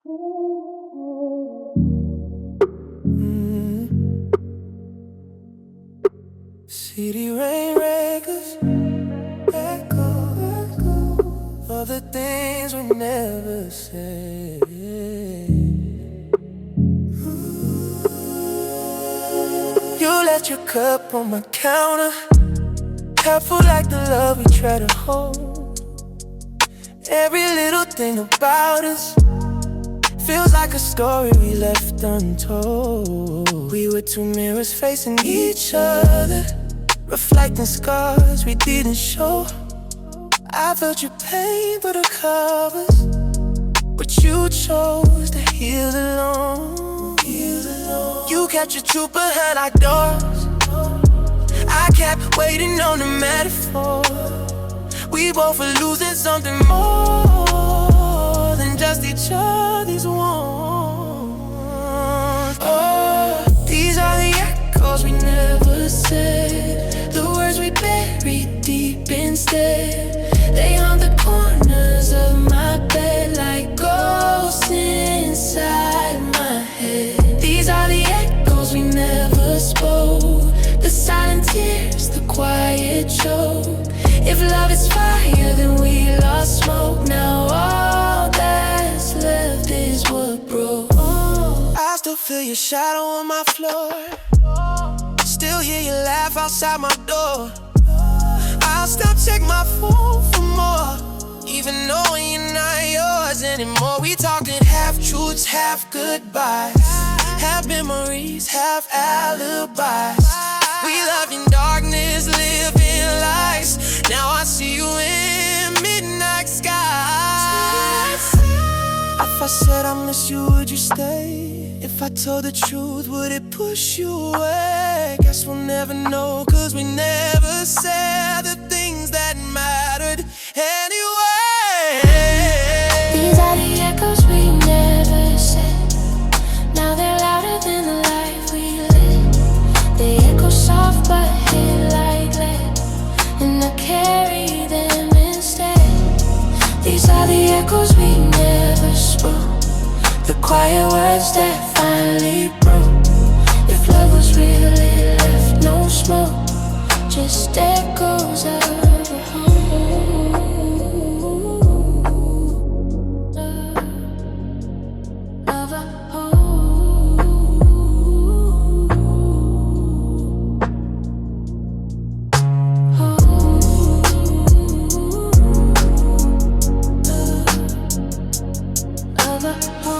City rain records, echo of the things we never said. You left your cup on my counter, half full like the love we try to hold. Every little thing about us feels like a story we left untold. We were two mirrors facing each other, reflecting scars we didn't show. I felt your pain through the covers, but you chose to heal alone. You kept your truth behind our doors, I kept waiting on the metaphor. We both were losing something more than just each other's wounds. Oh, these are the echoes we never said, the words we buried deep instead. They haunt the corners of my bed like ghosts inside my head. These are the echoes we never spoke, the silent tears, the quiet choke. If love is fire, then we lost smoke. Now all that's left is what broke. I still feel your shadow on my floor, still hear you laugh outside my door. I'll still check my phone for more, even knowing you're not yours anymore. We talking half truths, half goodbyes, half memories, half alibis. We loved in darkness, living lies. Now I see you in midnight skies. If I said I miss you, would you stay? If I told the truth, would it push you away? Guess we'll never know, cause we never said the things that mattered anyway. These are the echoes we never said, now they're louder than the life we live. They echo soft but hit like lead, and I carry them instead. These are the echoes we never spoke, the quiet words that finally broke. If love was real, it left no smoke, just echoes of a home. Of a home. Of a home.